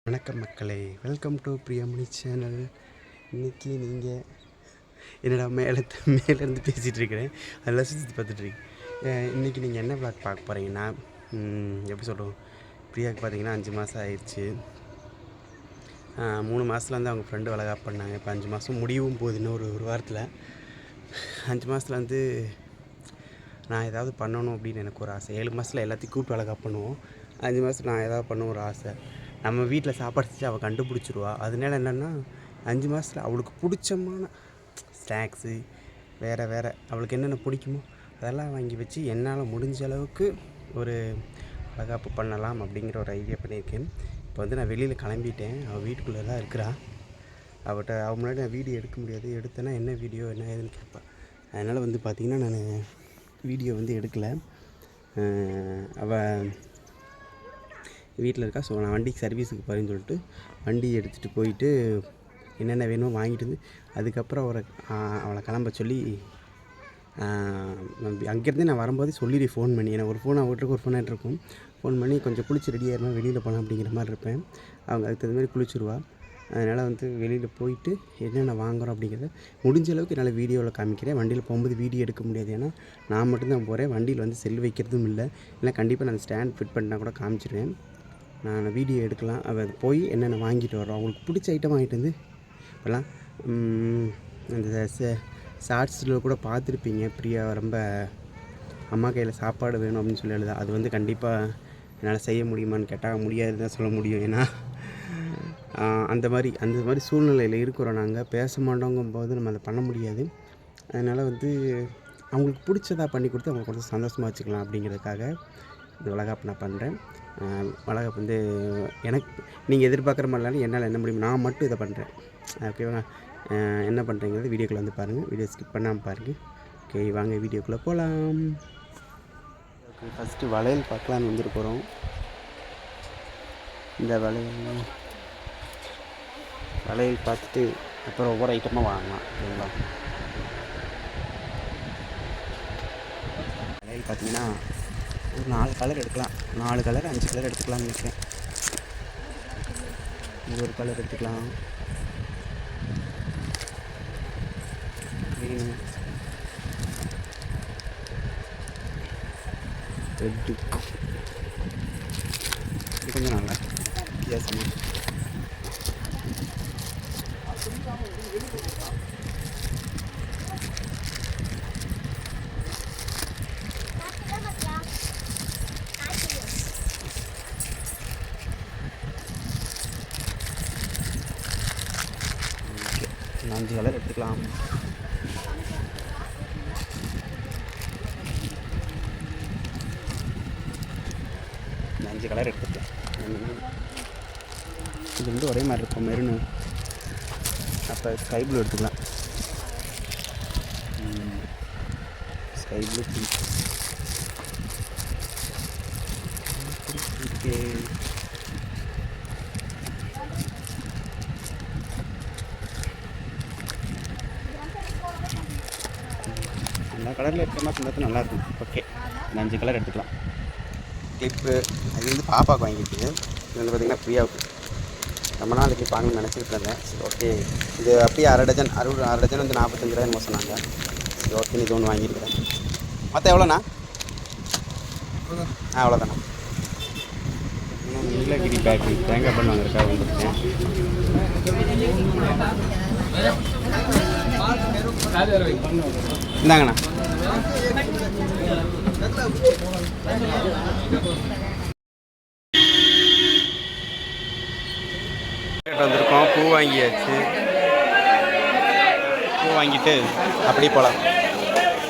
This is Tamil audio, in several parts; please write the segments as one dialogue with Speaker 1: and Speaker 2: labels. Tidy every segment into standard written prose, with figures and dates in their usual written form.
Speaker 1: வணக்கம் மக்களே, வெல்கம் டு பிரியாமணி சேனல். இன்றைக்கி நீங்கள் என்னடா மேலேருந்து பேசிகிட்டு இருக்கிறேன், அதெல்லாம் சுற்றி பார்த்துட்ருக்கேன். இன்றைக்கி நீங்கள் என்ன விளாக் பார்க்க போகிறீங்கன்னா, எப்படி சொல்கிறோம், பிரியாவுக்கு பார்த்தீங்கன்னா 5 மாதம் ஆயிடுச்சு. 3 மாதத்தில் வந்து அவங்க ஃப்ரெண்டு வளகாப்பு பண்ணாங்க. இப்போ 5 மாதம் முடியவும் போகுது, இன்னும் ஒரு வாரத்தில். 5 மாதத்தில் வந்து நான் ஏதாவது பண்ணணும் அப்படின்னு எனக்கு ஒரு ஆசை. 7 மாதத்தில் எல்லாத்தையும் கூப்பிட்டு வளகாப்பு பண்ணுவோம். 5 மாதத்தில் நான் ஏதாவது பண்ண ஒரு ஆசை. நம்ம வீட்டில் சாப்பாடு செஞ்சு அவள் கண்டுபிடிச்சிருவா. அதனால என்னென்னா 5 மாதத்தில் அவளுக்கு பிடிச்சமான ஸ்நாக்ஸு வேறு அவளுக்கு என்னென்ன பிடிக்குமோ அதெல்லாம் வாங்கி வச்சு என்னால் முடிஞ்ச அளவுக்கு ஒரு வளகாப்பு பண்ணலாம் அப்படிங்கிற ஒரு ஐடியா பண்ணியிருக்கேன். இப்போ வந்து நான் வெளியில் கிளம்பிட்டேன். அவள் வீட்டுக்குள்ளே தான் இருக்கிறா. அவள் முன்னாடி நான் வீடியோ எடுக்க முடியாது. எடுத்தேன்னா என்ன வீடியோ என்ன ஏதுன்னு கேட்பேன். அதனால் வந்து பார்த்திங்கன்னா நான் வீடியோ வந்து எடுக்கலை. அவள் வீட்டில் இருக்கா. ஸோ நான் வண்டிக்கு சர்வீஸுக்கு போகிறேன்னு சொல்லிட்டு வண்டி எடுத்துகிட்டு போயிட்டு என்னென்ன வேணுமோ வாங்கிட்டு வந்து அதுக்கப்புறம் அவளை கிளம்ப சொல்லி அங்கேருந்தே நான் வரும்போது சொல்லிடு ஃபோன் பண்ணி. எனக்கு ஒரு ஃபோன் அவட்டுருக்கு, ஒரு ஃபோன் இருக்கும். ஃபோன் பண்ணி கொஞ்சம் குளிச்சு ரெடியாகிருமா வெளியில் போகலாம் அப்படிங்கிற மாதிரி இருப்பேன். அவங்க அதுக்கு தகுந்த மாதிரி குளிச்சுருவா. அதனால் வந்து வெளியில் போயிட்டு என்னென்ன வாங்குகிறோம் அப்படிங்கிறத முடிஞ்ச அளவுக்கு என்னால் வீடியோவில் காமிக்கிறேன். வண்டியில் போகும்போது வீடியோ எடுக்க முடியாது, ஏன்னா நான் மட்டும்தான் போகிறேன். வண்டியில் வந்து செல் வைக்கிறதும் இல்லை. இல்லை கண்டிப்பாக நான் ஸ்டாண்ட் ஃபிட் பண்ணால் கூட காமிச்சிடுவேன். நான் வீடியோ எடுக்கலாம். அவள் போய் என்னென்ன வாங்கிட்டு வரோம், அவங்களுக்கு பிடிச்ச ஐட்டம் வாங்கிட்டு வந்து இப்போலாம் அந்த ஷார்ட்ஸில் கூட பார்த்துருப்பீங்க. பிரியா ரொம்ப அம்மா கையில் சாப்பாடு வேணும் அப்படின்னு சொல்லி எழுதா. அது வந்து கண்டிப்பாக என்னால் செய்ய முடியுமான்னு கேட்டால் முடியாது தான் சொல்ல முடியும். ஏன்னா அந்த மாதிரி சூழ்நிலையில் இருக்கிறோம். நாங்கள் பேச மாட்டோங்கும்போது நம்ம அதை பண்ண முடியாது. அதனால் வந்து அவங்களுக்கு பிடிச்சதாக பண்ணி கொடுத்து அவங்க கொஞ்சம் சந்தோஷமாக வச்சுக்கலாம் அப்படிங்கிறதுக்காக இந்த வளகாப்பு நான் பண்ணுறேன். வளகாப்பு வந்து எனக்கு நீங்கள் எதிர்பார்க்குற மாதிரிலாம் என்னால் என்ன முடியும், நான் மட்டும் இதை பண்ணுறேன். ஓகேவா? என்ன பண்ணுறீங்கிறது வீடியோக்குள்ளே வந்து பாருங்கள். வீடியோ ஸ்கிப் பண்ணாமல் பாருங்கள். ஓகே, வாங்க வீடியோக்குள்ளே போகலாம். ஓகே, ஃபஸ்ட்டு வளையல் பார்க்கலான்னு வந்துட்டு போகிறோம். இந்த வளையல் பார்த்துட்டு அப்புறம் ஒவ்வொரு ஐட்டமாக வாங்கலாம். ஓகேங்களா? வளையல் பார்த்தீங்கன்னா ஒரு 4 கலர் எடுக்கலாம். 4 கலர் 5 கலர் எடுத்துக்கலாம்னு நினைக்கிறேன். இது ஒரு கலர் எடுத்துக்கலாம். க்ரீனு, ரெட்டு, இது கொஞ்சம் நல்லா வித்தியாசமாக. ஓகே, 5 கலர் எடுத்துக்கலாம். இந்த 5 கலர் எடுத்துக்கலாம். இது வந்து ஒரே மாதிரி இருக்கும், மெருனு. அப்போ ஸ்கை ப்ளூ எடுத்துக்கலாம். Sky blue okay. எல்லா கலரில் இருக்கிற மாதிரி இருந்தால் நல்லாயிருக்கும். ஓகே, இந்த 5 கலர் எடுத்துக்கலாம். கிளிப்பு அது வந்து பாப்பாவுக்கு வாங்கிட்டு, இது வந்து பார்த்திங்கன்னா பிரியாவுக்கு ரொம்ப நாள் கிளிப் வாங்கணும்னு நினச்சிக்கிட்டு இருந்தேன். சரி, ஓகே. இது அப்படியே அரை டஜன் வந்து 45 ரூபாய்னு சொன்னாங்க. சரி, ஓகே, இது ஒன்று வாங்கியிருக்கிறேன். மொத்தம் எவ்வளோண்ணா? அவ்வளோதாண்ணா. நீலகிரி பேக்கரி தேங்காய் பண்ண வாங்கிருக்காக வந்துருக்கேன். இந்தாங்கண்ணா. வந்திருக்கோம். பூ வாங்கியாச்சு. பூ வாங்கிட்டு அப்படியே போகலாம்.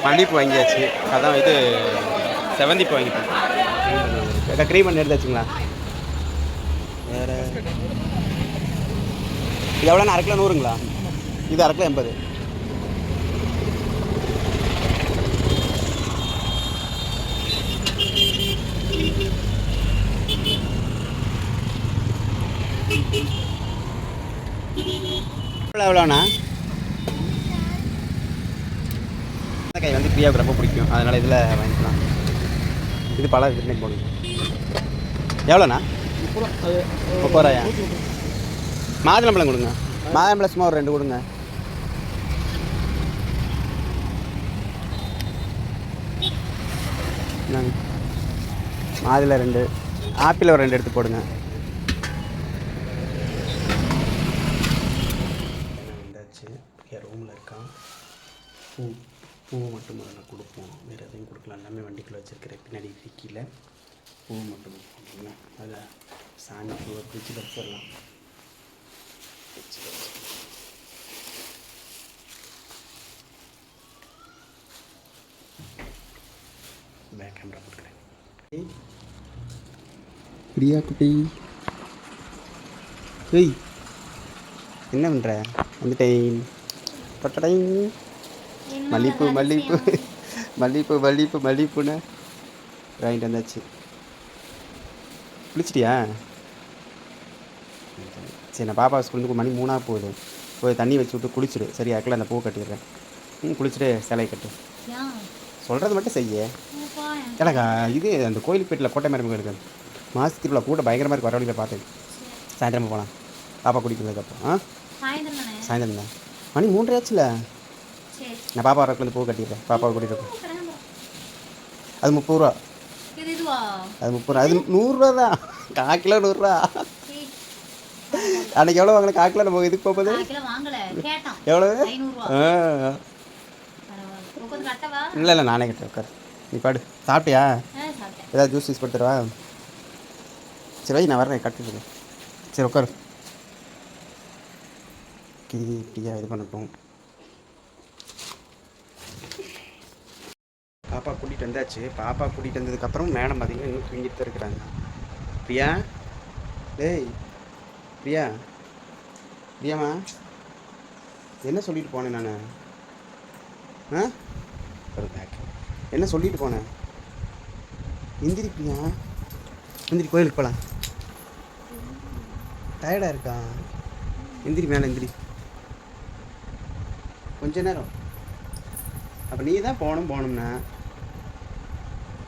Speaker 1: மல்லிகைப்பூ வாங்கியாச்சு. அதான் இது செவந்திப்பூ வாங்கிட்டேன். க்ரீம் பண்ணி எடுத்தாச்சுங்களா? வேறு இது எவ்வளோண்ணா? அரை கிலோ 100ங்களா? இது அரை கிலோ 80. எவ்வளோண்ணா? கை வந்து பிரியாவுக்கு ரொம்ப பிடிக்கும், அதனால் இதில் வாங்கிக்கலாம். இது பல திருநெல் போடுங்க. எவ்வளோண்ணா? 30 மாதுளம்பழம் கொடுங்க. மாதுளம்பழம் சும்மா ஒரு 2 கொடுங்க. மாதுளை 2, ஆப்பிள் ஒரு 2 எடுத்து போடுங்க. வந்தாச்சு. ரூமில் இருக்கான். பூ மட்டும் முதல்ல கொடுப்போம். வேறு எதையும் கொடுக்கலாம். எல்லாமே வண்டிக்குள்ளே வச்சுருக்கிறேன். பின்னாடி டிக்கியில் பூ மட்டும் கொடுப்போம். அதில் சாமி பூ பிடிச்சி வச்சிடலாம். பேக் கேமரா கொடுக்குறேன். பிரியா குட்டி, ஏய் என்ன பண்ணுற? வந்துட்டேன். பட்டடைன் மல்லிப்பூ மல்லிப்பூ மல்லிப்பூ மல்லிப்பூ மல்லிப்பூன்னு வாங்கிட்டு வந்தாச்சு. குளிச்சிட்டியா? சரி, நான் பாப்பா ஸ்கூலுக்கு மணி 3 போகுது. போய் தண்ணி வச்சு விட்டு குளிச்சுடு. சரி, அக்கில் அந்த பூ கட்டிடுறேன். குளிச்சுட்டு சிலையை கட்டு. சொல்கிறது மட்டும் செய்ய. எனக்கா இது அந்த கோயிலுக்கு போய்ட்டில் கோட்டை மரமுக இருக்குது. மாதத்துக்கு திருவிழா கூட்டம் பயங்கரமாக இருக்குது. வர வழியில் பார்த்தேன். சாயந்தரமாக போகலாம். பாப்பா குடிக்கிறதுக்கப்புறம் சாயந்தரம் தான். மணி 3 ஆச்சுல. நான் பாப்பா வரக்குள்ள பூ கட்டிடுறேன். பாப்பாவை கூட்டிகிட்டு அது 30 ரூபா. அது 30 ரூபா. அது 100 ரூபா தான். 1/4 கிலோ 100 ரூபா. அன்னைக்கு எவ்வளோ வாங்கின? 1/4 கிலோ நம்ம இதுக்கு போகுது எவ்வளோ? இல்லை இல்லை, நானே கட்டுறேன். உட்கார், நீ பாடு. சாப்பிட்டியா? ஏதாவது ஜூஸ் கொடுத்துருவா? சரி வை, நான் வரேன். கட்டுறேன். சரி உட்காரு. டீயா இது பண்ணட்டும். பாப்பா கூட்டிகிட்டு வந்தாச்சு. பாப்பா கூட்டிகிட்டு வந்ததுக்கப்புறம் மேடம் பார்த்தீங்கன்னா இன்னும் தூங்கிட்டு தான் இருக்கிறாங்க. பிரியா, டேய் பிரியா, பிரியாம்மா, என்ன சொல்லிட்டு போனேன் நான்? ஒரு பேக் என்ன சொல்லிட்டு போனேன்? எந்திரி பிரியா, எந்திரி, கோயிலுக்கு போகலாம். டயர்டாக இருக்கா? எந்திரி, மேலே எந்திரி. கொஞ்ச நேரம். அப்போ நீ தான் போகணும்னா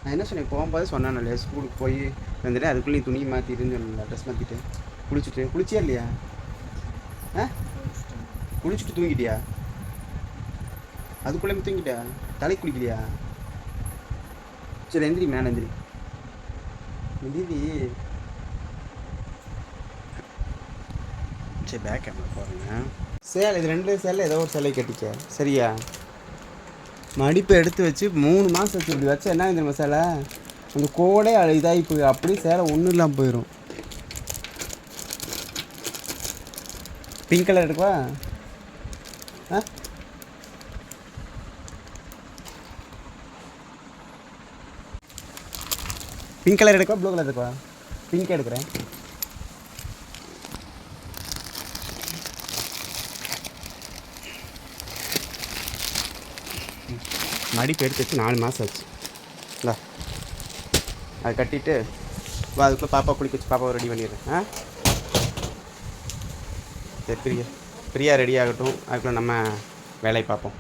Speaker 1: நான் என்ன சொன்னேன்? போகும்போது சொன்னேன் இல்லையா, ஸ்கூலுக்கு போய் வந்துட்டு அதுக்குள்ளே நீ துணி மாற்றிட்டுன்னு சொன்னல, ட்ரெஸ் மாற்றிட்டு குளிச்சியா இல்லையா? குளிச்சுட்டு தூங்கிட்டியா? அதுக்குள்ளே தூங்கிட்டியா? தலை குளிக்கலையா? சரி எந்திரி, மேலே எந்திரி. சரி, பேக் கேமரா பாருங்க. சேலை இது 2 சேலை ஏதோ ஒரு சேலை கட்டிக்க. சரியா? மடிப்பை எடுத்து வச்சு 3 மாதம் வச்சு இப்படி வச்சா என்ன இந்த மசாலா அந்த கோடே இதாகி போய் அப்படியே சேலை ஒன்றும் இல்லாமல் போயிடும். பிங்க் கலர் எடுக்குவா? பிங்க் கலர் எடுக்கவா, ப்ளூ கலர் எடுக்கவா? பிங்க் எடுக்கிறேன். மடிப்பு எடுத்து வச்சு 4 மாதம் ஆச்சு. இல்லை அதை கட்டிட்டு வா, அதுக்குள்ளே பாப்பா குளிக்க வச்சு பாப்பாவை ரெடி பண்ணிடுறேன். சரி, பிரியா ரெடி ஆகட்டும். அதுக்குள்ளே நம்ம வேலையை பார்ப்போம்.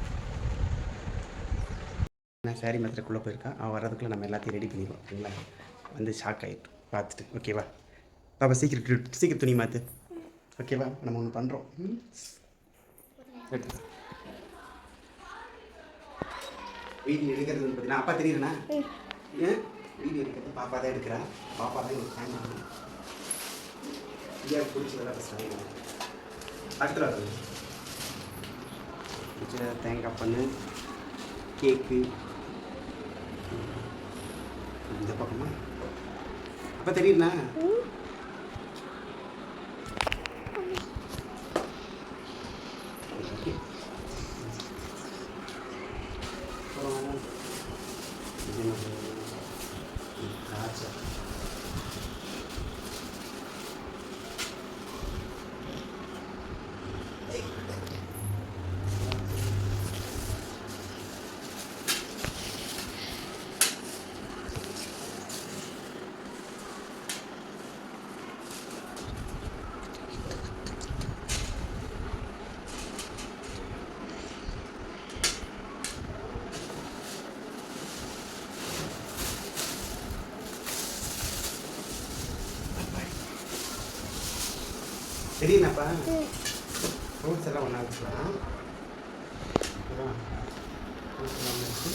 Speaker 1: நான் சாரி மாத்திரக்குள்ளே போயிருக்கேன். அவள் வர்றதுக்குள்ளே நம்ம எல்லாத்தையும் ரெடி பண்ணிடுவோம். சரிங்களா? வந்து ஷாக் ஆகிட்டு பார்த்துட்டு. ஓகேவா? பாப்பா சீக்கிரம் துணி மாற்று. ஓகேவா? நம்ம ஒன்று பண்ணுறோம். வீடியோ எடுக்கிறது பார்த்தீங்கன்னா அப்பா தெரியுறேண்ணா. வீடியோ எடுக்கிறது பாப்பா தான் எடுக்கிறேன். பாப்பா தான் எனக்கு ஃபேன். இந்தியாவுக்கு பிடிச்சதெல்லாம் பேசுகிறாங்க. அடுத்த தேங்காய் பண்ணு, கேக்கு. இந்த பக்கமா அப்போ தெரியுதுண்ணா. சரிங்கப்பா. ஃப்ரூட்ஸ் எல்லாம் ஒன்றா வச்சுக்கலாம். ஃப்ரூட்ஸ் எல்லாம் வச்சு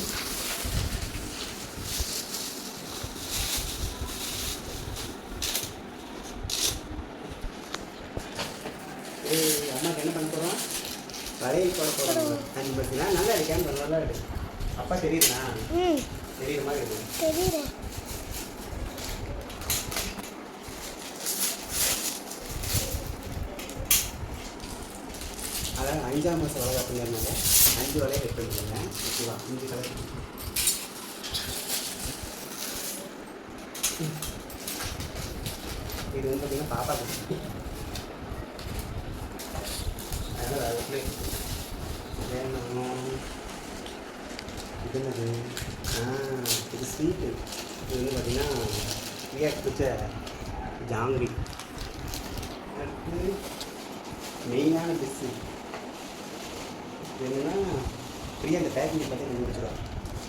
Speaker 1: அம்மாவுக்கு என்ன பண்ண போகிறோம்? வளையல் போட போகிறோம். 5 பஸ்ஸுனா நல்லா இருக்கேன். நல்லா இருக்கு. அப்பா தெரியுதுண்ணா? தெரியுற மாதிரி இருக்கு. தெரியுது. அதான் 5ஆம் மாதம் வளர்க்குறதுனால 5 வளையல் கட் பண்ணிக்கிறேன். ஓகேவா? 5 கலர். இது வந்து பார்த்தீங்கன்னா பாப்பா குட்டி. அதனால் அதுக்குள்ளே வேணும். இது என்னது? இது ஸ்வீட்டு. இது வந்து பார்த்தீங்கன்னா ஃப்ரீயாக பிடிச்ச ஜாங்கிரி. அடுத்து மெயினான டிஷ்ஷு என்னென்னா ஃப்ரீயாக அந்த பேக்கிங் பார்த்து முடிச்சிடும்.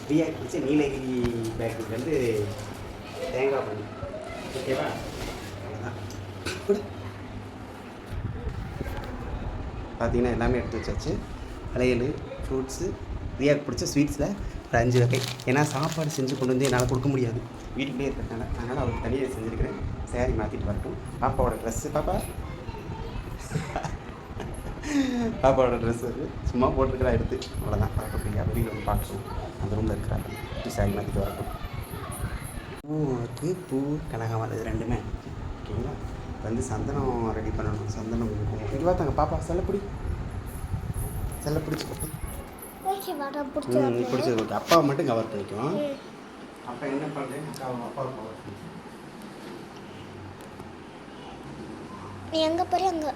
Speaker 1: ஃப்ரீயாக பிடிச்ச நீலகிரி பேக்கரிலேருந்து தேங்காய் பண்ணி. ஓகேவா? அவ்வளோதான். பார்த்தீங்கன்னா எல்லாமே எடுத்து வச்சாச்சு. வளையல், ஃப்ரூட்ஸு, ஃப்ரீயாக பிடிச்ச ஸ்வீட்ஸில் ஒரு 5 வகை. ஏன்னா சாப்பாடு செஞ்சு கொண்டு வந்து என்னால் கொடுக்க முடியாது வீட்டுக்குள்ளே இருக்கிறதுனால. அதனால் அவருக்கு தனியாக செஞ்சுருக்கிறேன். சேரீ மாற்றிட்டு வரட்டும். பாப்பாவோட ட்ரெஸ்ஸு பாப்பாவோட ட்ரெஸ்ஸு சும்மா போட்டுருக்கிறா எடுத்து. அவ்வளோதான். பாப்பா ஃப்ரீயாக வெளியில் வந்து பார்க்கணும். அந்த ரூமில் இருக்கிறாங்க. சேரீ மாற்றிட்டு வரட்டும். பூ இருக்குது. பூ கனகாமல் இது ரெண்டுமே. ஓகேங்களா? வந்து சந்தனம் ரெடி பண்ணணும். சந்தனம் இங்கே பார்த்தாங்க பாப்பா. செல்லப்பிடி பிடிச்சி பிடிச்சது. ஓகே. அப்பாவை மட்டும் கவர் பண்ணிக்கும். அப்போ என்ன பண்ணுறேன்? அப்பாவை கவர் பண்ணி
Speaker 2: எங்கே போய் அங்கே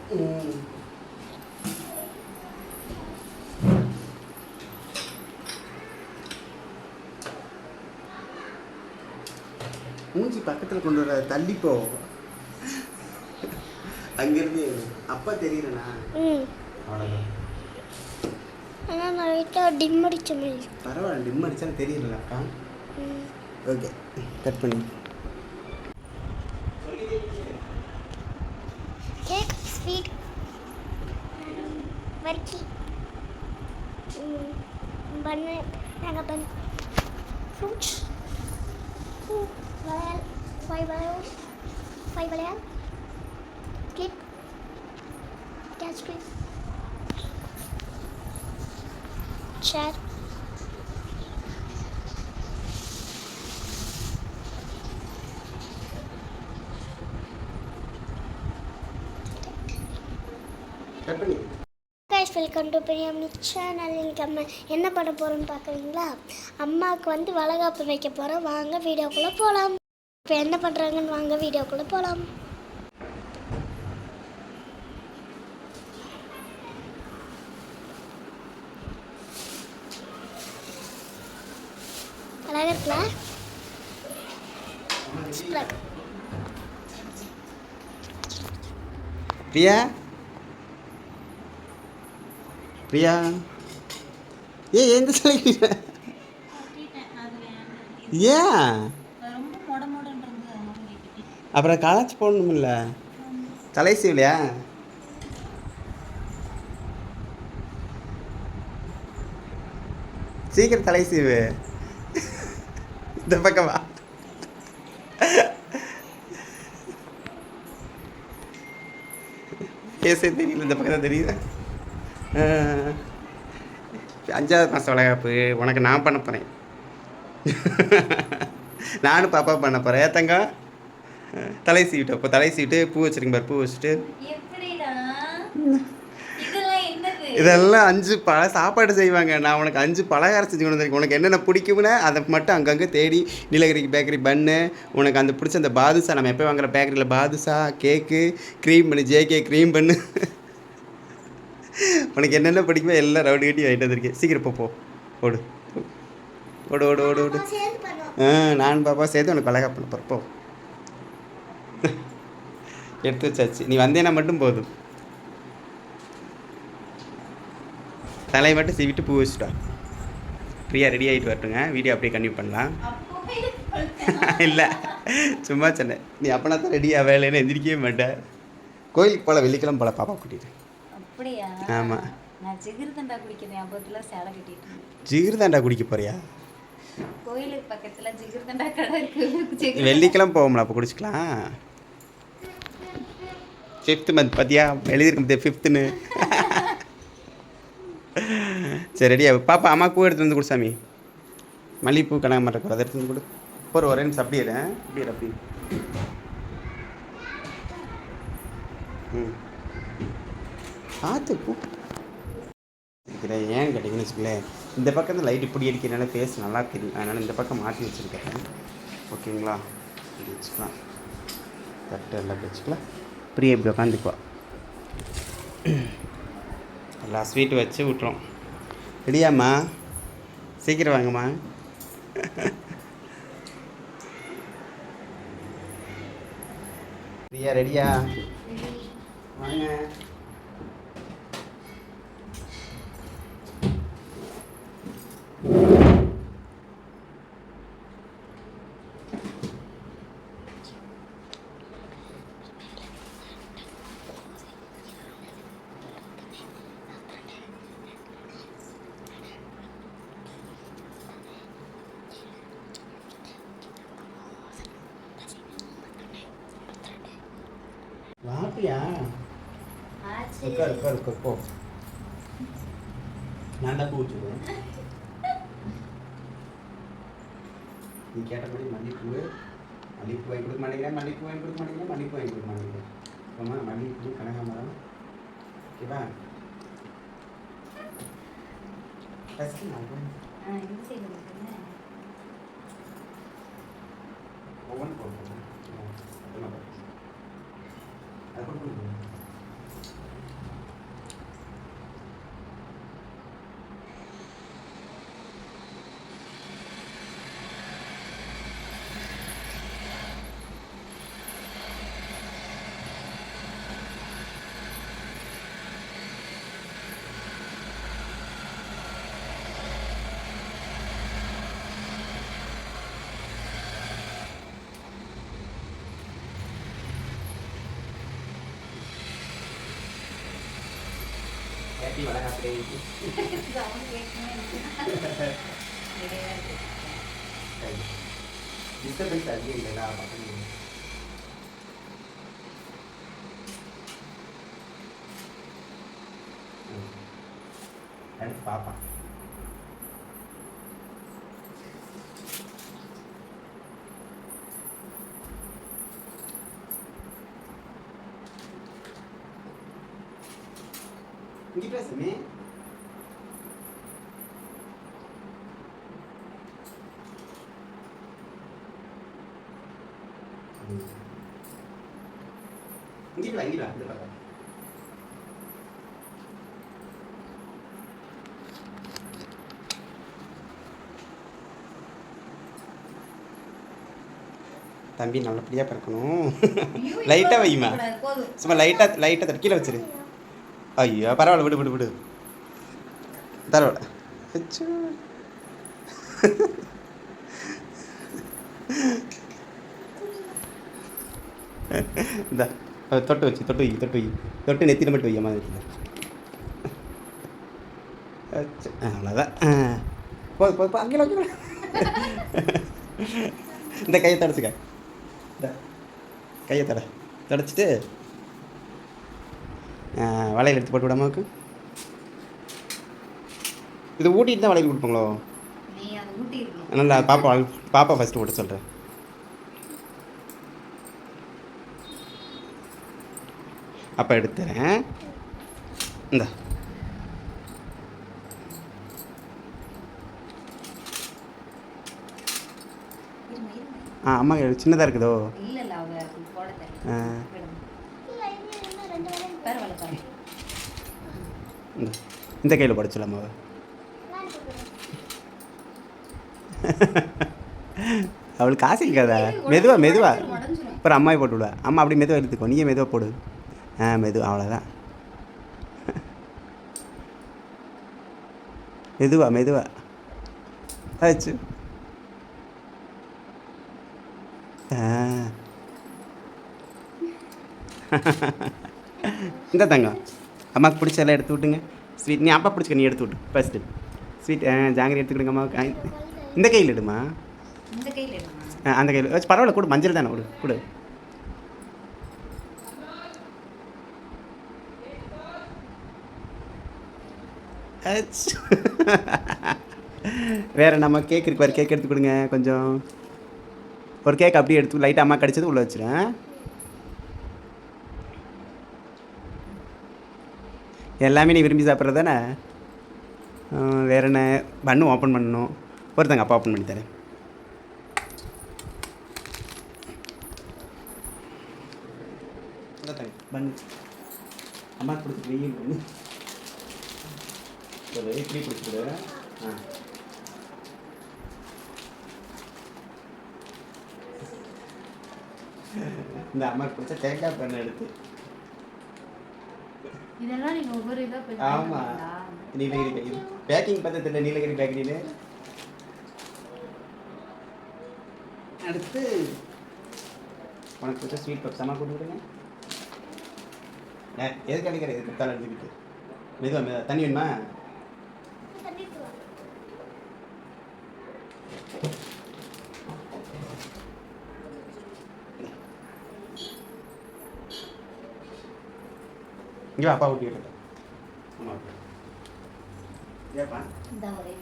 Speaker 1: மூஞ்சி பக்கத்தில் கொண்டு வர தள்ளிப்போ. அங்கேருந்து அப்பா தெரியலண்ணா. அவ்வளோதான்.
Speaker 2: ஆனால் நான் லைட்டாக டிம் அடித்த மாதிரி.
Speaker 1: பரவாயில்ல, டிம் அடித்தாலும் தெரியல அக்கா. ஓகே, கட் பண்ணி.
Speaker 2: கேக், ஸ்வீட், வர்க்கி, பண்ணு, நாங்கள் பண்ணு, ஃப்ரூட்ஸ், வளையல், 5 வளையல், கிளிப், கேட்ச் கிளிப், சேர், guys, welcome to Priyamani channel. இன்னைக்கு அம்மா என்ன பண்ண போகிறோன்னு பார்க்குறீங்களா? அம்மாவுக்கு வந்து வளைகாப்பு வைக்க போகிறோம். வாங்க வீடியோக்குள்ளே போகலாம். இப்போ என்ன பண்ணுறாங்கன்னு வாங்க வீடியோக்குள்ளே போகலாம். அழகாக இருக்குல்ல?
Speaker 1: பிரியா, பிரியா, எந்த சொல்லிக்கிற? ஏன் அப்புறம் களைச்சி போடணுமில்ல? தலை சீவலையா? சீக்கிரம் தலை சீவு. இந்த பக்கமா? பேச தெரியல. இந்த பக்கம் தான் தெரியுது. 5ஆவது மாதம் வளைகாப்பு உனக்கு நான் பண்ண போகிறேன். நானும் பாப்பா பண்ண போகிறேன். ஏத்தங்க தலை சீவிட்டு. அப்போ தலை சீவிட்டு பூ வச்சுருங்க பாரு. பூ வச்சுட்டு இதெல்லாம் 5 சாப்பாடு செய்வாங்க. நான் உனக்கு 5 பலகாரம் செஞ்சு கொண்டு வந்திருக்கேன். உனக்கு என்னென்ன பிடிக்கும்னு அதை மட்டும் அங்கங்கே தேடி நீலகிரி பேக்கரி பன்னு, உனக்கு அந்த பிடிச்ச அந்த பாதுஷா, நம்ம எப்போ வாங்குற பேக்கரியில் பாதுஷா, கேக்கு, க்ரீம் பண்ணு, ஜேகே க்ரீம் பண்ணு, உனக்கு என்னென்ன பிடிக்குமோ எல்லாம் ரவுண்டு கட்டி வாங்கிட்டு வந்திருக்கேன். சீக்கிரம் போ, ஓடு ஓடு ஓடு ஓடு ஓடு. நான் பாப்பா சேர்த்து உனக்கு பலகா பண்ண போகிறப்போ எடுத்து வச்சாச்சு. நீ வந்தேன்னா மட்டும் போதும். தலையை மட்டும் சீவிட்டு பூ வச்சுட்டா. ஃப்ரீயாக ரெடி ஆகிட்டு வரட்டுங்க. வீடியோ அப்படியே கன்டினியூ பண்ணலாம். இல்லை சும்மா சொன்னேன். நீ அப்பனா தான் ரெடியாக வேலைன்னு எந்திரிக்கவே மாட்டேன். கோயிலுக்கு போகல, வெள்ளிக்கிழமை போகல பாப்பா கூட்டிகிட்டு.
Speaker 3: அப்படியா?
Speaker 1: ஆமாம்.
Speaker 3: நான் ஜிகிர்தண்டா குடிக்கிறேன் ஞாபகத்தில் சேலை கட்டிட்டு.
Speaker 1: ஜிகிர்தாண்டா குடிக்க போறியா?
Speaker 3: கோயிலுக்கு பக்கத்தில் ஜிகிர்தண்டா கடை இருக்கு.
Speaker 1: வெள்ளிக்கிழமை போவோம்ல, அப்போ குடிச்சிக்கலாம். 5th மந்த் பார்த்தியா எழுதியிருக்க முடியாது 5th. சரி ரெடியா பாப்பா, அம்மா பூ எடுத்துகிட்டு வந்து கொடு சாமி. மல்லிகைப்பூ கனகாமரம் இருக்கும், அதை எடுத்துகிட்டு வந்து கொடு. ஒரே நிமிஷம் அப்படியே அப்படி. ம் பார்த்து பூ இருக்கிறேன். ஏன்னு கேட்டிங்கன்னு வச்சுக்கலேன், இந்த பக்கம் லைட் இப்படி அடிக்கிறனால ஃபேஸ் நல்லா தெரியும், அதனால் இந்த பக்கம் மாற்றி வச்சுருக்கேன். ஓகேங்களா? இப்படி வச்சுக்கலாம், தட்டு எல்லாம் வச்சுக்கலாம். இப்படியே இப்படி உட்காந்துக்குவா. எல்லா ஸ்வீட்டு வச்சு விட்றோம். ரெடியாம்மா? சீக்கிரம் வாங்கம்மா. ரெடியா வாங்க. வாப்பியா? உட்கார் போ. நான் தான் பூ வச்சுருவேன். நீ கேட்டபடி மல்லிகைப்பூ வாங்கி கொடுக்க மாட்டேங்கிறேன், மல்லிகைப்பூ வாங்கி கொடுக்க மாட்டேங்கிறேன். அம்மா மல்லிகைப்பூ கனகாமரம். ஓகேவா? ஒவ்வொன்று போடுறேன். அது கொடுக்கணும். ஹாப்பி வளகாப்பு. டிஸ்டர்பன்ஸ் அதிகம் இல்லைடா பசங்க. அடுத்து பாப்பா. இங்கே பேசுமே. இங்கே இந்த பக்கம். தம்பி நல்லபடியாக பிறக்கணும். லைட்டாக வையுமா, சும்மா லைட்டாக கீழே வச்சிரு. ஐயோ பரவாயில்ல, விடு தரவாட. இந்த தொட்டு நெத்தியில் மட்டும் வையம்மா. அவ்வளோதான். போதும் அங்கே இந்த கையை தொடச்சிக்க. கையை தொடச்சிட்டு வளையல் எடுத்து போட்டு விடாமாவுக்கு. இது ஊட்டிட்டு தான் வளையல் கொடுப்பாங்களோ? நல்லா பாப்பா ஃபஸ்ட்டு போட்டு சொல்கிறேன். அப்போ எடுத்துறேன். இந்த அம்மா சின்னதாக இருக்குதோ? இந்த கையில் படிச்சல அம்மாவை. அவளுக்கு காசு இருக்காதா? மெதுவா அப்புறம் அம்மாவை போட்டு விடுவா. அம்மா அப்படி மெதுவாக எடுத்துக்கோ, நீயே மெதுவாக போடு. மெதுவா, அவ்வளோதான். மெதுவா ஆச்சு. இந்த தங்கம் அம்மாவுக்கு பிடிச்சதெல்லாம் எடுத்து விட்டுங்க. ஸ்வீட் நீ அப்பா பிடிச்சிக்க, நீ எடுத்து விட்டு ஃபஸ்ட்டு ஸ்வீட். ஜாங்கிரி எடுத்துக்கிடுங்க அம்மாவுக்கு. இந்த கையில் எடுமா,
Speaker 3: இந்த கையில் எடுமா.
Speaker 1: அந்த கையில் வச்சு பரவாயில்ல, கொடு. மஞ்சள் தானே, கொடு கொடு. வேறு நம்ம கேக் இருக்கு பாரு, கேக் எடுத்து கொடுங்க கொஞ்சம். ஒரு கேக் அப்படியே எடுத்து லைட்டாக அம்மா கடிச்சது உள்ளே வச்சுருவேன். எல்லாமே நீ விரும்பி சாப்பிட்றது தானே. வேறு என்ன பண்ணு ஓப்பன் பண்ணணும். ஒருத்தங்க அப்பா ஓப்பன் பண்ணி தரேன். பண்ணு அம்மா கொடுத்துட்டு வெயில் பண்ணு. இப்படி கொடுத்துடு. இந்த அம்மாவுக்கு பிடிச்ச தேங்காய் பண்ண எடுத்து.
Speaker 3: இதெல்லாம் நீங்கள் ஒவ்வொரு இதாக
Speaker 1: ஆமாம், நீலகிரி பேக்கிங் பேக்கிங் பார்த்தது இல்லை. நீலகிரி பேக்கரியில் அடுத்து உனக்கு பிடிச்ச ஸ்வீட் பப்ஸ் அம்மா கொண்டு விடுங்க. எது கிடைக்கிற எது கொடுத்தாலும் எடுத்துக்கிட்டு மெதுவாக தண்ணி வேணுமா? இங்கே அப்பா ஊட்டி விட்டுட்டேன். ஆமாம் ஏப்பா
Speaker 3: இந்த ஒரே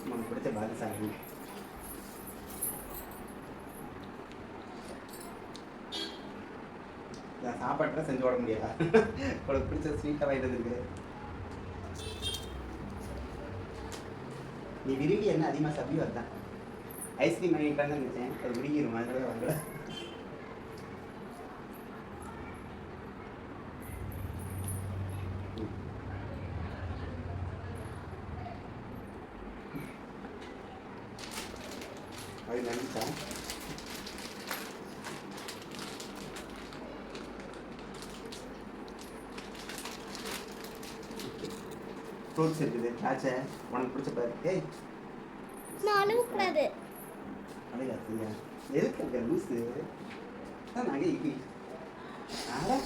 Speaker 1: உனக்கு பிடிச்ச பாதுசாமி. நான் சாப்பாட்டெலாம் செஞ்சு விட முடியாதா? உனக்கு பிடிச்ச ஸ்வீட்டாக வாங்கிட்டு இருக்கு. நீ விரும்பி என்ன அதிகமாக சாப்பிட்டு வரதான். ஐஸ்கிரீம் வாங்கிட்டான்னு நினச்சேன், அது விரும்பிடும். அதனால வாங்கல. அது நினச்சா ஃப்ரூட்ஸ் இருக்குது, திராட்சை உனக்கு பிடிச்ச பாரு. ஏய்
Speaker 2: அழுவக்கூடாது.
Speaker 1: அழகா சரியா எதுக்கு இருக்க லூஸு தான் நகை இப்படி ஆடா.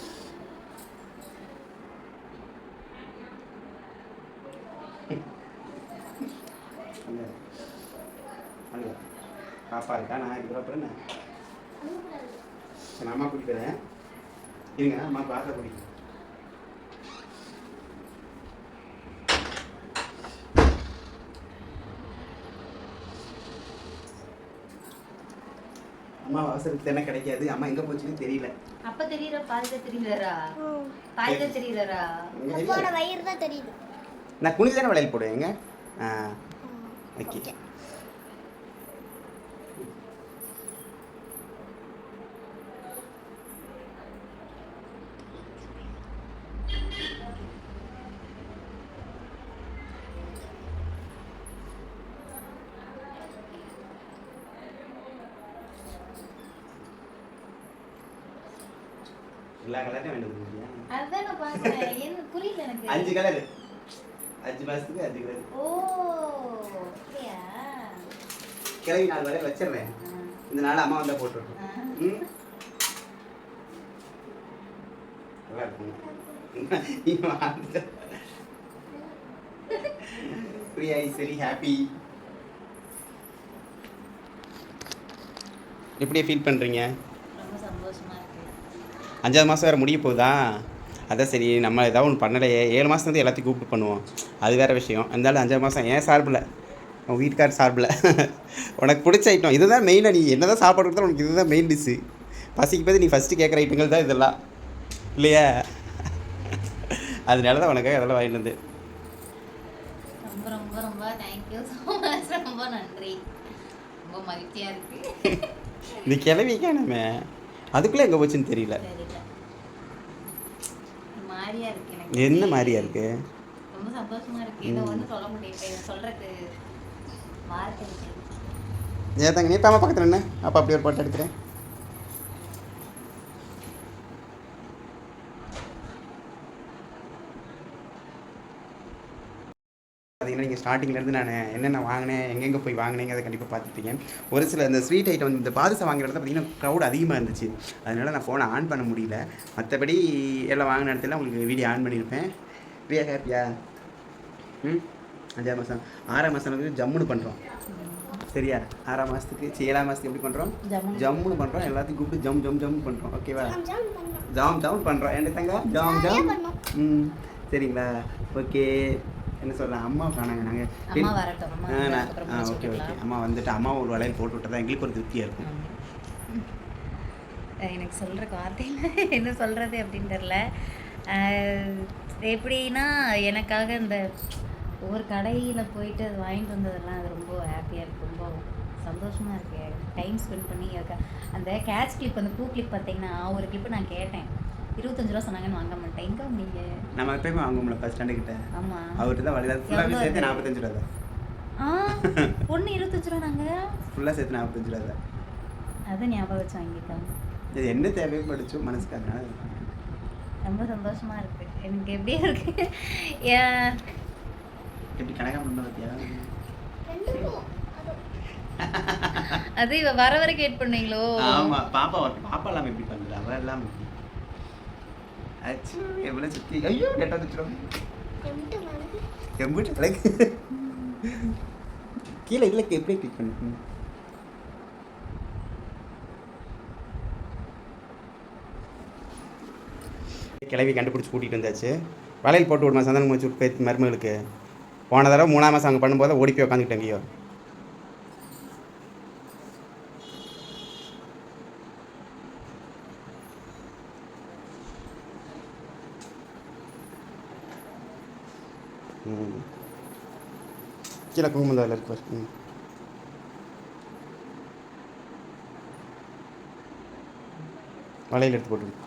Speaker 1: அழகா பாப்பா இருக்கா, நான் இருக்கிற அப்புறம் என்ன சரி அம்மா குடிக்கிறேன். இருங்க அம்மா பாத்திரம் குடிக்கிறேன். அம்மா அவசரத்துக்கு என்ன கிடைக்காது. அம்மா எங்கே போச்சுன்னு தெரியல.
Speaker 3: அப்போ தெரியல, பாதிக்க தெரியலரா, பாதிக்க தெரியலரா.
Speaker 2: அப்போட வயிறு தான் தெரியுது.
Speaker 1: நான் குனிஞ்சு தானே வளையல் போடுவேன். எங்க ஓகே எல்லா கலரையும் வேண்டியது இல்லையா?
Speaker 3: அதான் நான் பார்க்குறேன், என்ன புரியல எனக்கு.
Speaker 1: 5 கலர், 5 மாதத்துக்கு 5 கலர்.
Speaker 3: ஓ அப்படியா?
Speaker 1: கிளவி 4 வரை வச்சிடுறேன். இந்த நாள் அம்மா வந்தால் போட்டுருக்கோம். நல்லா இருக்கும். Priya is very happy. எப்படியே ஃபீல் பண்ணுறீங்க?
Speaker 3: ரொம்ப சந்தோஷமா இருக்கு.
Speaker 1: 5ஆவது மாதம் வேறு முடிய போகுதா? அதான் சரி நம்ம ஏதாவது ஒன்று பண்ணலையே. 7 மாதம் வந்து எல்லாத்தையும் கூப்பிட்டு பண்ணுவோம், அது வேறு விஷயம். இருந்தாலும் 5ஆவது மாதம் ஏன் சார்பில், உன் வீட்டுக்கார் சார்பில் உனக்கு பிடிச்ச ஐட்டம் இதுதான் மெயினாக. நீ என்ன தான் சாப்பாடு கொடுத்தாலும் உனக்கு இதுதான் மெயின் டிஷ்ஷு. பசிக்கு போது நீ ஃபஸ்ட்டு கேட்குற ஐட்டங்கள் தான் இதெல்லாம் இல்லையா? அதனால தான் உனக்காக அதெல்லாம் வாங்கிட்டு வந்து.
Speaker 3: ரொம்ப ரொம்ப ரொம்ப தேங்க்யூ ஸோ மச். ரொம்ப நன்றி, ரொம்ப மகிழ்ச்சியாக இருக்குது.
Speaker 1: இந்த கிளவிக்கா நம்ம அதுக்குள்ளே எங்கே போச்சுன்னு தெரியல.
Speaker 3: தெரியல, மாதிரியா இருக்கு எனக்கு.
Speaker 1: என்ன மாதிரியா இருக்கு?
Speaker 3: ரொம்ப சந்தோஷமா இருக்கு. இதை வந்து சொல்ல முடியல, இதை சொல்றதுக்கு வார்த்தை இல்லை.
Speaker 1: ஏதாங்க நீ பாமா பக்கத்தில் என்ன அப்போ அப்படி ஒரு போட்டோ எடுக்கிறேன். பார்த்தீங்கன்னா நீங்கள் ஸ்டார்டிங்லேருந்து நான் என்னென்ன வாங்கினேன் எங்கெங்கே போய் வாங்கினேங்கிறத கண்டிப்பாக பார்த்துருப்பீங்க. ஒரு சில இந்த ஸ்வீட் ஐட்டம் இந்த பாதுஷா வாங்குற இடத்துல பார்த்தீங்கன்னா க்ரௌட் அதிகமாக இருந்துச்சு. அதனால் நான் ஃபோனை ஆன் பண்ண முடியல. மற்றபடி எல்லாம் வாங்கின இடத்துல உங்களுக்கு வீடியோ ஆன் பண்ணியிருப்பேன். ஃப்ரீயாக ஹாப்பியா? 5ஆம் மாதம் 6ஆம் மாதம் வந்து ஜம்முன்னு பண்ணுறோம். சரியா? 6ஆம் மாதத்துக்கு 7ஆம் மாதத்துக்கு எப்படி பண்ணுறோம்? ஜம்முன்னு பண்ணுறோம். எல்லாத்தையும் கூப்பிட்டு ஜம் பண்ணுறோம். ஓகேவா? ஜாம் பண்ணுறோம். என்ன தங்க ஜாம். சரிங்களா? ஓகே. என்ன சொல்கிறேன், அம்மா காணாங்க. நாங்கள் ஓகே அம்மா வந்துட்டு அம்மா ஒரு வளையல் போட்டு விட்டா எங்களுக்கு ஒரு திருப்தியாக இருக்கும்.
Speaker 3: எனக்கு சொல்கிறக்கு வார்த்தையில் என்ன சொல்கிறது அப்படின்னு தெரில. எப்படின்னா எனக்காக இந்த ஒவ்வொரு கடையில் போயிட்டு அது வாங்கிட்டு வந்ததெல்லாம் அது ரொம்ப ஹாப்பியாக இருக்குது, ரொம்ப சந்தோஷமாக இருக்குது. டைம் ஸ்பெண்ட் பண்ணி அந்த கேட்ச் கிளிப், அந்த பூ கிளிப் பார்த்தீங்கன்னா ஒரு கிளிப்பு நான் கேட்டேன், 25 ரூபா சொன்னாங்கன்னு வாங்க மாட்டேன். எங்கே நீங்கள்
Speaker 1: நம்ம எப்பயுமே வாங்குவோம்ல ஃபஸ்ட் ஸ்டாண்டுக்கிட்ட.
Speaker 3: ஆமாம்,
Speaker 1: அவர்கிட்ட தான் வழியாக ஃபுல்லாக சேர்த்து 45 ரூபா தான்.
Speaker 3: ஒன்று 25 ரூபா நாங்கள்
Speaker 1: ஃபுல்லாக சேர்த்து 45 ரூபா தான்.
Speaker 3: அதை ஞாபகம் வச்சு வாங்கிட்டோம்.
Speaker 1: இது என்ன தேவைப்படுச்சோ மனசுக்கு அதனால
Speaker 3: ரொம்ப சந்தோஷமாக இருக்குது. எனக்கு எப்படியே இருக்குது.
Speaker 1: எப்படி கணக்காக பண்ண பார்த்தியா?
Speaker 3: அது இவ வர வரைக்கும் வெயிட் பண்ணீங்களோ?
Speaker 1: ஆமாம். பாப்பா எல்லாம் எப்படி பண்ணுறா? அவள் எல்லாம் ஆச்சு எவ்வளோ சுற்றி ஐயோ கெட்ட வச்சுரும் எம்பிட்டு விளக்கு கீழே இல்லை எப்படி கிளிக் பண்ணு. கிளவி கண்டுபிடிச்சி கூட்டிகிட்டு வந்தாச்சு. வளையல் போட்டு விடுமா சந்தனம் வச்சு விட்டு மருமகளுக்கு. போன தடவை 3ஆம் மாதம் அங்கே பண்ணும்போது ஓடி போய் உட்காந்துக்கிட்டேன். ஐயோ கீழே குங்குமந்தாவில் இருக்கு. வளையல் எடுத்து போட்டு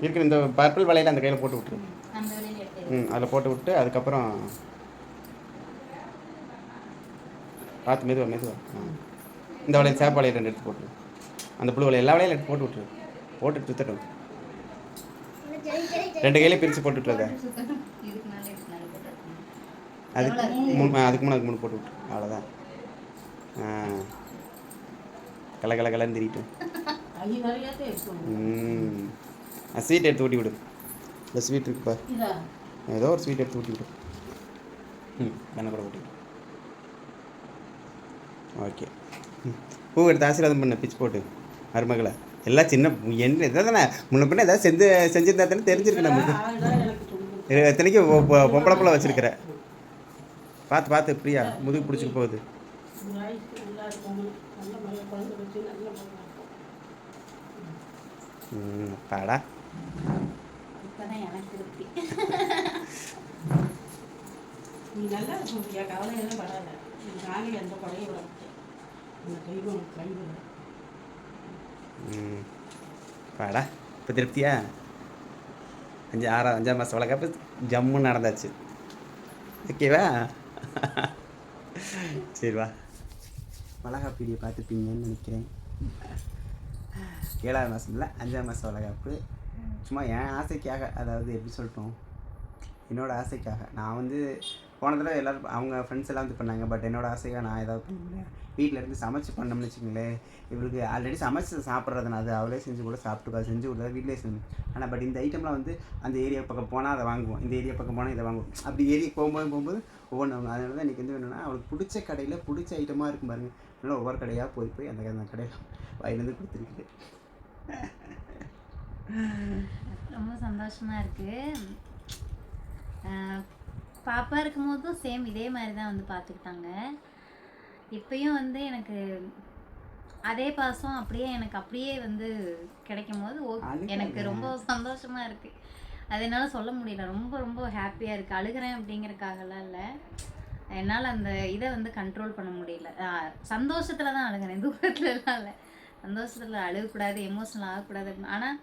Speaker 1: இருக்கிற இந்த பர்பிள் வளையல் அந்த கையில் போட்டு விட்டுரு. அதில் போட்டு விட்டு அதுக்கப்புறம் பார்த்து மெதுவா இந்த வளையல் சேப்பு வளையல் 2 எடுத்து போட்டு, அந்த புழு வளையல் எல்லா வளையலும் எடுத்து போட்டு விட்டுரு. போட்டு சுத்தட்டும். 2 கையிலையும் பிரித்து போட்டு விட்டுறத. அதுக்கு முன்னாடி போட்டு விட்டு அவ்வளோதான். கலன்னு திரிட்டும். ஸ்வீட் எடுத்து ஊட்டி விடு. இந்த ஸ்வீட் இருக்குப்பா, ஏதோ ஒரு ஸ்வீட் எடுத்து ஊட்டி விடு. என்ன கூட ஊட்டி. ஓகே. பூ எடுத்து ஆசீர்வாதம் பண்ண பிச்சு போட்டு மருமகளை. எல்லாம் சின்ன என்ன எதாவது தானே முன்ன பின்ன ஏதாவது செஞ்சுருந்தா தானே தெரிஞ்சிருக்கு நமக்கு. எத்தனைக்கு பொம்பளை பிள்ளை வச்சுருக்கிற. பார்த்து பிரியா முதுகு பிடிச்சிட்டு போகுது. பாடா
Speaker 4: நீ நல்லா இருக்கியா? கவலை எல்லாம் படாத. நாளைக்கு அந்த பழைய
Speaker 1: பாடா. இப்போ திருப்தியா? 5ஆம் மாதம் வளர்க்கப்ப ஜம்முன்னு நடந்தாச்சு. ஓகேவா? சரி வா. வளகாப்பு வீடியோ பார்த்துப்பீங்கன்னு நினைக்கிறேன். 7ஆம் மாதம் இல்லை 5ஆம் மாதம் வளகாப்பு. சும்மா என் ஆசைக்காக, அதாவது எப்படி சொல்லட்டும், என்னோடய ஆசைக்காக. நான் வந்து போன தடவை எல்லோரும் அவங்க ஃப்ரெண்ட்ஸ் எல்லாம் வந்து பண்ணாங்க. பட் என்னோடய ஆசைக்காக நான் ஏதாவது பண்ண வீட்டில் இருந்து சமைச்சு பண்ணோம்னு வச்சுக்கோங்களேன். இவளுக்கு ஆல்ரெடி சமைச்சு சாப்பிட்றதுனா அது அவளே செஞ்சு கூட சாப்பிட்டுக்கா, செஞ்சு கொடுத்தா வீட்டிலே செஞ்சு. ஆனால் பட் இந்த ஐட்டம்லாம் வந்து அந்த ஏரியா பக்கம் போனால் அதை வாங்குவோம், இந்த ஏரியா பக்கம் போனால் இதை வாங்குவோம். அப்படி ஏரியா போகும்போது ஒவ்வொன்று வாங்க. அதனால தான் இன்றைக்கி வந்து வேணும்னா அவளுக்கு பிடிச்ச கடையில் பிடிச்ச ஐட்டமாக இருக்கும் பாருங்கள். அதனால் ஒவ்வொரு கடையாக போய் அந்த கடையில் வாயிலேருந்து கொடுத்துருக்கு.
Speaker 3: ரொம்ப சந்தோஷமாக இருக்குது. பாப்பா இருக்கும் போதும் சேம் இதே மாதிரி தான் வந்து பார்த்துக்கிட்டாங்க. இப்பயும் வந்து எனக்கு அதே பாசம் அப்படியே வந்து கிடைக்கும் போது எனக்கு ரொம்ப சந்தோஷமாக இருக்குது. அது என்னால் சொல்ல முடியல. ரொம்ப ரொம்ப ஹாப்பியாக இருக்குது. அழுகிறேன் அப்படிங்கிறக்காகலாம் இல்லை, என்னால் அந்த இதை வந்து கண்ட்ரோல் பண்ண முடியல. சந்தோஷத்தில் தான் அழுகிறேன், தூரத்துலலாம் இல்லை. சந்தோஷத்தில் அழுகக்கூடாது, எமோஷனல் ஆகக்கூடாது. ஆனால்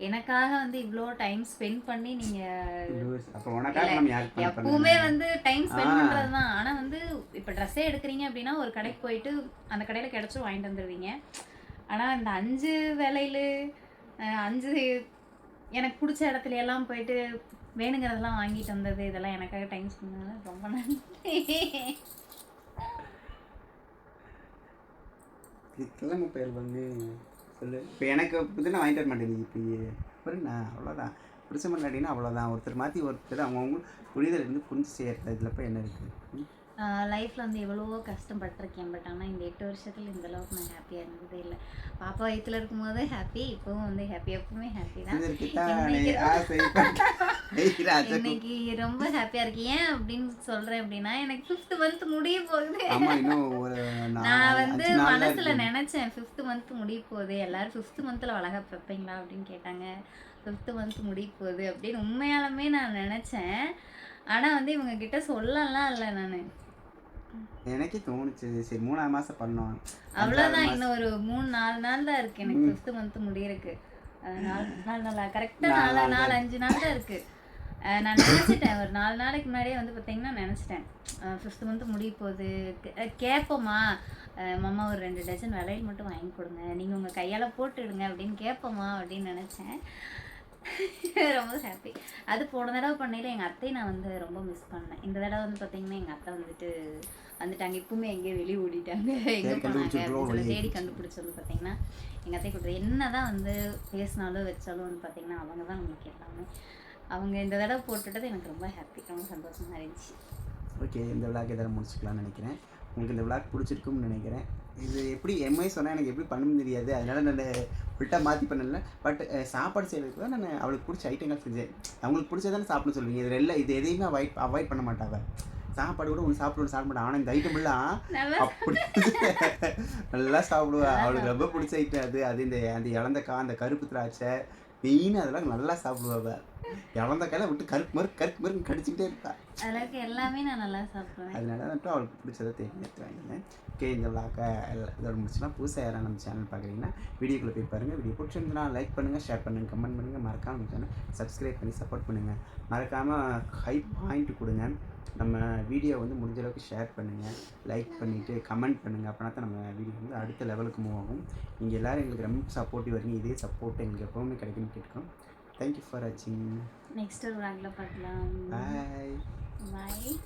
Speaker 3: எனக்காக வந்து இவ்வளோ டைம் ஸ்பெண்ட் பண்ணி நீங்கள்
Speaker 1: அப்போ உனக்காக நம்ம யாருக்கு
Speaker 3: எப்பவுமே வந்து டைம் ஸ்பெண்ட் பண்ணுறது தான். ஆனால் வந்து இப்போ ட்ரெஸ்ஸே எடுக்கிறீங்க அப்படின்னா ஒரு கடைக்கு போயிட்டு அந்த கடையில் கிடச்சும் வாங்கிட்டு வந்துடுவீங்க. ஆனால் இந்த 5 வேலையில் 5 எனக்கு பிடிச்ச இடத்துல எல்லாம் போயிட்டு வேணுங்கிறதெல்லாம் வாங்கிட்டு வந்தது, இதெல்லாம் எனக்காக டைம் ஸ்பெண்ட் பண்ணது ரொம்ப நன்றி.
Speaker 1: கிழமை பேர் வந்து சொல்லு. இப்போ எனக்கு வந்து நான் வாங்கிட்டு வர மாட்டேன். இப்போ புரியுண்ணா, அவ்வளோதான். பிடிச்ச மாட்டாட்டிங்கன்னா அவ்வளோதான். ஒருத்தர் மாற்றி ஒருத்தர் அவங்கவுங்க புரிதல் இருந்து புரிஞ்சு செய்யறது. இதில் போய் என்ன இருக்குது?
Speaker 3: லைஃப்பில் வந்து எவ்வளவோ கஷ்டப்பட்டிருக்கேன். பட் ஆனால் இந்த 8 வருஷத்தில் இந்த அளவுக்கு நான் ஹாப்பியாக இருந்ததே இல்லை. பாப்பா வயிற்றுல இருக்கும்போது ஹாப்பி, இப்போவும் வந்து ஹாப்பி, எப்பவுமே ஹாப்பி தான். இன்னைக்கு ரொம்ப ஹாப்பியாக இருக்கு. ஏன் அப்படின்னு சொல்கிறேன் அப்படின்னா, எனக்கு 5th மந்த் முடிய போகுது. நான் வந்து மனசில் நினச்சேன் 5th மந்த் முடிய போகுது, எல்லோரும் 5th மந்தில் வளகாப்பு வைப்பீங்களா அப்படின்னு கேட்டாங்க. 5th மந்த் முடிய போகுது அப்படின்னு உண்மையாலுமே நான் நினச்சேன். ஆனால் வந்து இவங்க கிட்ட சொல்லலாம் இல்லை. நான்
Speaker 1: எனக்கே தோணுச்சு, சரி 3ஆம் மாதம் பண்ணோம்,
Speaker 3: அவ்வளோதான். இன்னும் ஒரு 3-4 நாள் தான் இருக்குது எனக்கு 5th மந்த் முடியறதுக்கு. 4 நாள் கரெக்டாக 4-5 நாள் தான் இருக்குது. நான் நினச்சிட்டேன் ஒரு 4 நாளைக்கு முன்னாடியே வந்து பார்த்தீங்கன்னா நினச்சிட்டேன் 5th மந்த் முடிய போகுது, கேட்போம்மா மாமா ஒரு 2 டஜன் வளையல் மட்டும் வாங்கி கொடுங்க, நீங்கள் உங்கள் கையால் போட்டுடுங்க அப்படின்னு கேட்போம்மா அப்படின்னு நினச்சேன். ரொம்ப ஹாப்பி. அது போன தடவை பண்ணையில் எங்கள் அத்தையை நான் வந்து ரொம்ப மிஸ் பண்ணேன். இந்த தடவை வந்து பார்த்தீங்கன்னா எங்கள் அத்தை வந்துட்டாங்க. இப்பவுமே எங்கேயோ வெளியே ஓடிட்டாங்க, எங்கே போனாங்க அப்படின்னு சொல்லி தேடி கண்டுபிடிச்சி வந்து பார்த்தீங்கன்னா எங்கள் அத்தை கொடுத்தது. என்ன தான் வந்து பேசினாலும் வச்சாலும் வந்து பார்த்தீங்கன்னா அவங்க தான் உங்களுக்கு எல்லாமே. அவங்க இந்த தடவை போட்டுட்டது எனக்கு ரொம்ப ஹாப்பி, ரொம்ப சந்தோஷமாக இருந்துச்சு.
Speaker 1: ஓகே, இந்த விளாக் எதாவது முடிச்சுக்கலாம்னு நினைக்கிறேன். உங்களுக்கு இந்த விளாக் பிடிச்சிருக்கும்னு நினைக்கிறேன். இது எப்படி எம்ஐ சொன்னால் எனக்கு எப்படி பண்ணணும்னு தெரியாது, அதனால் நான் ஃபுல்ட்டாக மாற்றி பண்ணல. பட் சாப்பாடு செய்கிறதுக்கு தான் நான் அவளுக்கு பிடிச்ச ஐட்டங்கள் செஞ்சேன். அவங்களுக்கு பிடிச்சதானே சாப்பிட சொல்லுவீங்க. இது எதையுமே அவாய்ட் பண்ண மாட்டாங்க. சாப்பாடு கூட ஒன்று சாப்பிட மாட்டான். ஆனால் இந்த ஐட்டம்லாம் அப்படி நல்லா சாப்பிடுவா. அவளுக்கு ரொம்ப பிடிச்ச ஐட்டம் அது அந்த இளந்தக்காய், அந்த கருப்பு திராட்சை, மெயின் அதெல்லாம் நல்லா சாப்பிடுவாங்க. இளந்தக்காயில் விட்டு கருப்பு மறு கடிச்சிக்கிட்டே இருப்பா.
Speaker 3: அளவுக்கு எல்லாமே நான் நல்லா சாப்பிடுவேன்.
Speaker 1: அதனால மட்டும் அவளுக்கு பிடிச்சதை தேர்ந்தெடுத்து வாங்கினேன். ஓகே, இந்த விளாக்கை இதோட முடிச்சுன்னா புதுசாக யாராவது நம்ம சேனல் பார்க்குறீங்கன்னா வீடியோக்குள்ளே போய் பாருங்கள். வீடியோ பிடிச்சிருந்துன்னா லைக் பண்ணுங்கள், ஷேர் பண்ணுங்கள், கமெண்ட் பண்ணுங்கள். மறக்காமல் நம்ம சேனல் சப்ஸ்கிரைப் பண்ணி சப்போர்ட் பண்ணுங்கள். மறக்காமல் ஹை பாயிண்ட் கொடுங்க. நம்ம வீடியோ வந்து முடிஞ்ச அளவுக்கு ஷேர் பண்ணுங்கள், லைக் பண்ணிவிட்டு கமெண்ட் பண்ணுங்கள். அப்படின்னா தான் நம்ம வீடியோ வந்து அடுத்த லெவலுக்கு மூவ் ஆகும். நீங்கள் எல்லோரும் எங்களுக்கு ரொம்ப சப்போர்ட்டிவ் வரீங்க. இதே சப்போர்ட் எங்களுக்கு எப்போவுமே கிடைக்கும்னு கேட்குறோம். தேங்க்யூ ஃபார் வாட்சிங்.
Speaker 3: நெக்ஸ்ட் ஒரு vlogல பார்க்கலாம்.
Speaker 1: பாய்.
Speaker 3: பாய்.